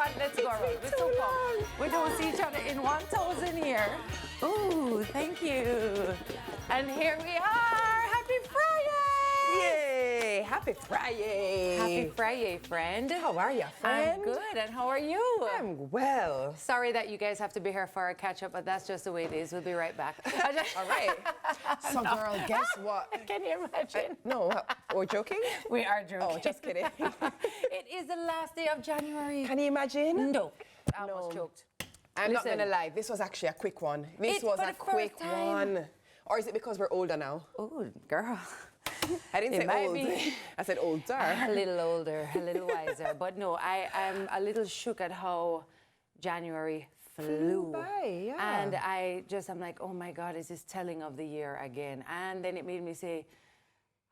on, let's go around. We're so pumped. We don't see each other in 1,000 years. Ooh, thank you. And here we are. Happy Friday! Yay! Happy Friday! Happy Friday, friend. How are you, friend? I'm good, and how are you? I'm well. Sorry that you guys have to be here for our catch-up, but that's just the way it is. We'll be right back. All right. So, girl, guess what? Can you imagine? No, we're joking? We are joking. Oh, just kidding. It is the last day of January. Can you imagine? No. I almost choked. I'm not going to lie. This was actually a quick one. This was a quick one. Or is it because we're older now? Oh, girl. I didn't say old. I said older. A little older, a little wiser. But no, I am a little shook at how January flew by, yeah. And I'm like, oh my God, is this telling of the year again? And then it made me say,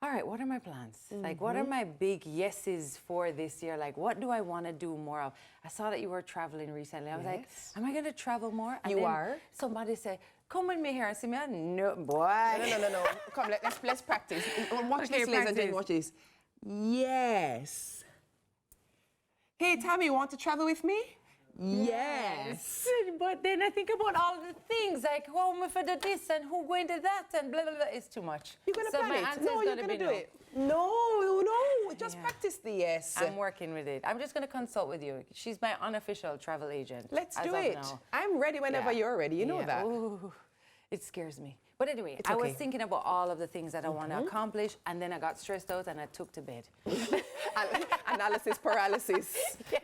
all right, what are my plans? Like, what are my big yeses for this year? Like, what do I want to do more of? I saw that you were traveling recently. I was like, am I going to travel more? And you are? Somebody said, come with me here and see me. No, boy. No. Come, let's practice. Watch this, ladies and gentlemen. Watch this. Yes. Hey, Tami, you want to travel with me? Yes. But then I think about all the things, like who am I for the this and who going to that and blah, blah, blah. It's too much. You're going to plan it. No, you're going to do it. No. Just practice the yes. I'm working with it. I'm just going to consult with you. She's my unofficial travel agent. Let's do it. Now. I'm ready whenever you're ready. You know that. Ooh, it scares me. But anyway, I was thinking about all of the things that I want to accomplish, and then I got stressed out and I took to bed. Analysis paralysis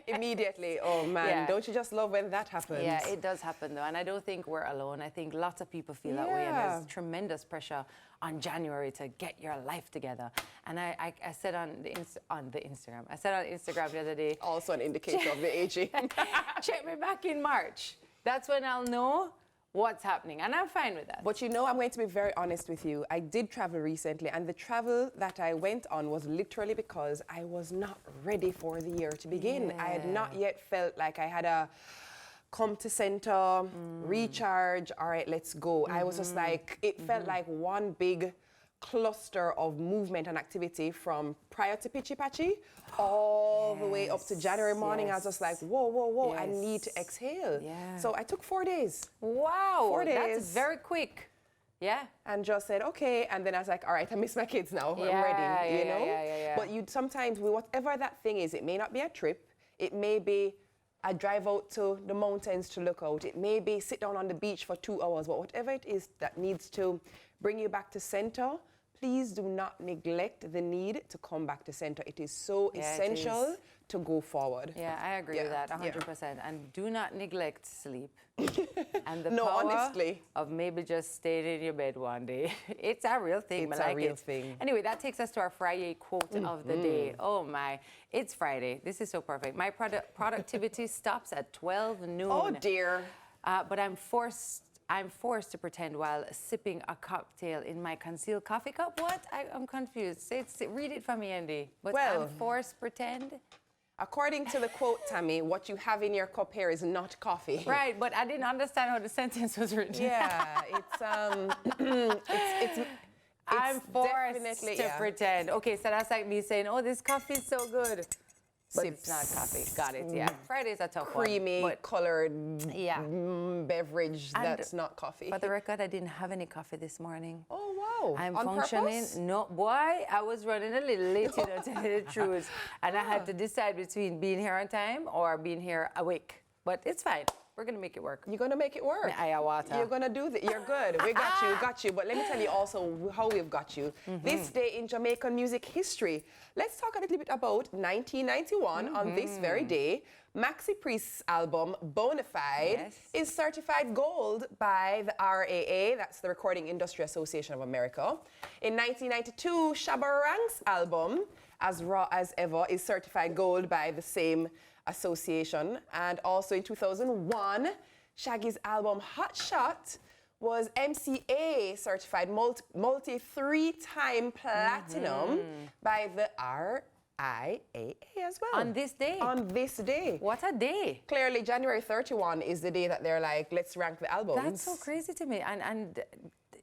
immediately. Oh man, don't you just love when that happens? Yeah, it does happen though, and I don't think we're alone. I think lots of people feel that way, and there's tremendous pressure on January to get your life together. And I said on Instagram, I said on Instagram the other day. Also an indicator of the aging. Check me back in March. That's when I'll know what's happening, and I'm fine with that. But you know, I'm going to be very honest with you. I did travel recently, and the travel that I went on was literally because I was not ready for the year to begin. I had not yet felt like I had a come to center, recharge, all right, let's go. I was just like, it felt like one big cluster of movement and activity from prior to Pitchy Patchy all the way up to January morning. I was just like, whoa, I need to exhale. So I took 4 days. Wow, 4 days. That's very quick. Yeah. And just said, okay. And then I was like, all right, I miss my kids now. I'm ready, you know? But you sometimes, whatever that thing is, it may not be a trip. It may be a drive out to the mountains to look out. It may be sit down on the beach for 2 hours. But whatever it is that needs to bring you back to center, please do not neglect the need to come back to center. It is so essential to go forward. Yeah, I agree with that 100%. And do not neglect sleep. And the no, power honestly. of maybe just staying in your bed one day. It's a real thing. It's a real thing. Anyway, that takes us to our Friday quote of the day. Oh my, it's Friday. This is so perfect. My productivity stops at 12 noon. Oh dear. But I'm forced to pretend while sipping a cocktail in my concealed coffee cup. What? I'm confused. Read it for me, Andy. I'm forced to pretend? According to the quote, Tami, what you have in your cup here is not coffee. Right, but I didn't understand how the sentence was written. Yeah, it's I'm forced to pretend. Okay, so that's like me saying, oh, this coffee is so good. But it's not coffee. Got it, yeah. Friday's a tough one. Creamy, colored beverage that's not coffee. For the record, I didn't have any coffee this morning. Oh, wow. I'm on functioning. Purpose? No, boy, I was running a little late, to tell you the truth. And I had to decide between being here on time or being here awake. But it's fine. We're going to make it work. You're going to make it work. You're going to do that. You're good. We got you. But let me tell you also how we've got you. This day in Jamaican music history. Let's talk a little bit about 1991. On this very day, Maxi Priest's album, Bonafide, is certified gold by the RAA, that's the Recording Industry Association of America. In 1992, Shabba Ranks' album, As Raw As Ever, is certified gold by the same association. And also in 2001, Shaggy's album Hot Shot was MCA certified multi 3-time platinum by the RIAA as well. On this day? On this day. What a day. Clearly, January 31 is the day that they're like, let's rank the albums. That's so crazy to me. And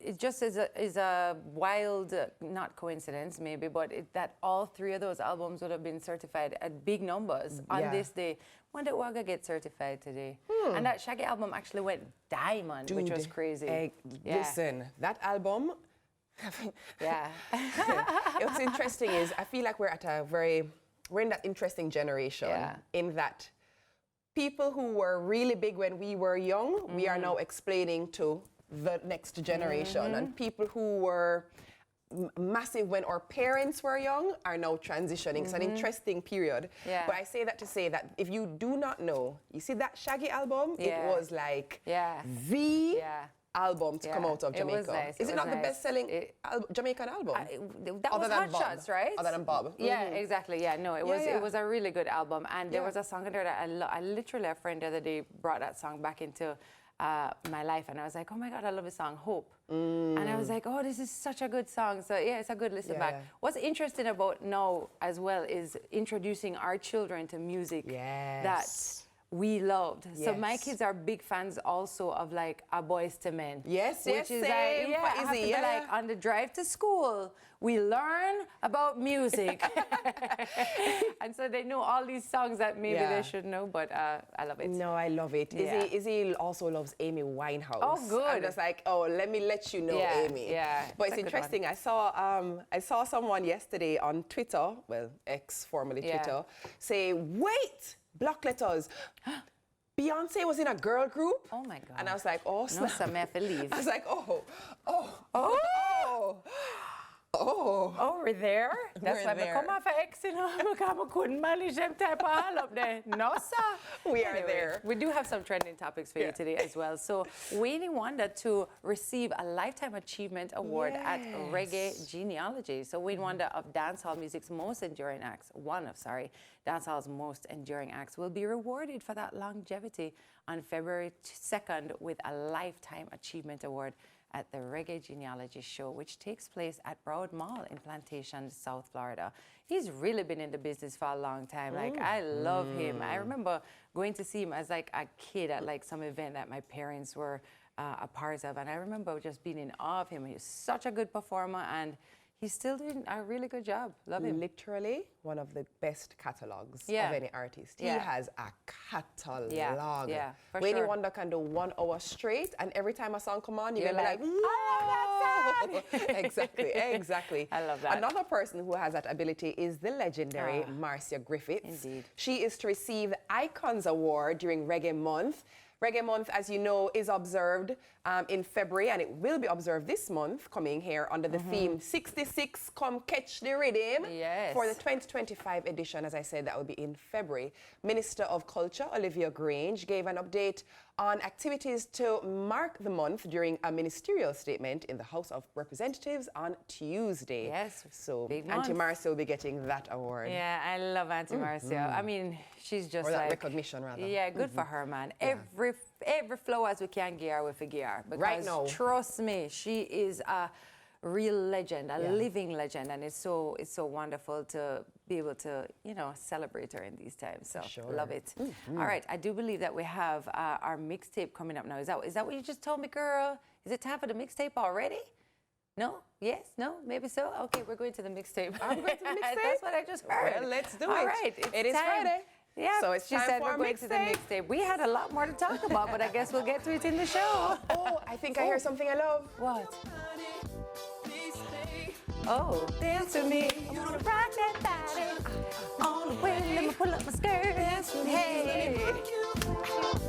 it just is a wild, not coincidence maybe, but that all three of those albums would have been certified at big numbers on this day. Wonder why I get certified today. And that Shaggy album actually went diamond, which was crazy. Listen, that album. What's interesting is I feel like we're in that interesting generation in that people who were really big when we were young, we are now explaining to the next generation, and people who were massive when our parents were young are now transitioning. It's an interesting period. But I say that to say that if you do not know, you see that Shaggy album, it was like the album to come out of Jamaica. It was nice. Is it not the best-selling Jamaican album? That was Hot Shots, right? Other than Bob. Yeah, exactly. Yeah, no, it was a really good album, and there was a song in there that I literally, a friend the other day brought that song back into my life, and I was like, oh my God, I love this song, Hope. And I was like, oh, this is such a good song. So yeah, it's a good listen back. What's interesting about now as well is introducing our children to music that we loved. So my kids are big fans also of like A Boys to Men. Which is same. like, like on the drive to school, we learn about music. And so they know all these songs that maybe they should know, but I love it. No, I love it. Izzy also loves Amy Winehouse. Oh, good. I'm just like, oh, let me let you know Amy. But it's interesting. I saw someone yesterday on Twitter, well, X, formerly Twitter, say, wait, block letters. Beyonce was in a girl group. Oh my God. And I was like, oh, snap. No, some have to leave. I was like, we're there. That's why I come off of X, you know, because I couldn't manage them type of hall up there. No, sir. We are there. We do have some trending topics for you today as well. So, Wayne wanted to receive a Lifetime Achievement Award at Reggae Genealogy. So, Wayne Wonder of dancehall music's most enduring acts, dancehall's most enduring acts, will be rewarded for that longevity on February 2nd with a Lifetime Achievement Award at the Reggae Genealogy Show, which takes place at Broward Mall in Plantation, South Florida. He's really been in the business for a long time. Like, I love him. I remember going to see him as like a kid at like some event that my parents were a part of, and I remember just being in awe of him. He's such a good performer, and he's still doing a really good job. Love him. Literally one of the best catalogs of any artist. He has a catalog. When you Wonder can do 1 hour straight, and every time a song come on, you're gonna be like, I love that song. Exactly. I love that. Another person who has that ability is the legendary Marcia Griffiths. Indeed. She is to receive the Icons Award during Reggae Month. Reggae Month, as you know, is observed in February, and it will be observed this month, coming here under the theme 66 Come Catch the Rhythm. For the 2025 edition. As I said, that will be in February. Minister of Culture, Olivia Grange, gave an update on activities to mark the month during a ministerial statement in the House of Representatives on Tuesday. So Auntie Marcia will be getting that award. Yeah, I love Auntie Marcia. I mean, she's just or that like recognition, rather. Yeah, good for her, man. Every flowers we can give her, we forgive her. Because right now, trust me, she is a real legend, a living legend, and it's so wonderful to be able to, you know, celebrate her in these times. So love it. All right, I do believe that we have our mixtape coming up now. Is that what you just told me, girl? Is it time for the mixtape already? No? Yes? No? Maybe so? Okay, we're going to the mixtape. Are we going to the mixtape? That's what I just heard. Well, let's do it. All right, it is Friday. Yeah, so it's she time said for we're going to the mixtape. We had a lot more to talk about, but I guess we'll get to it in the show. Oh, I think I hear something I love. What? Oh, dance with me. I wanna ride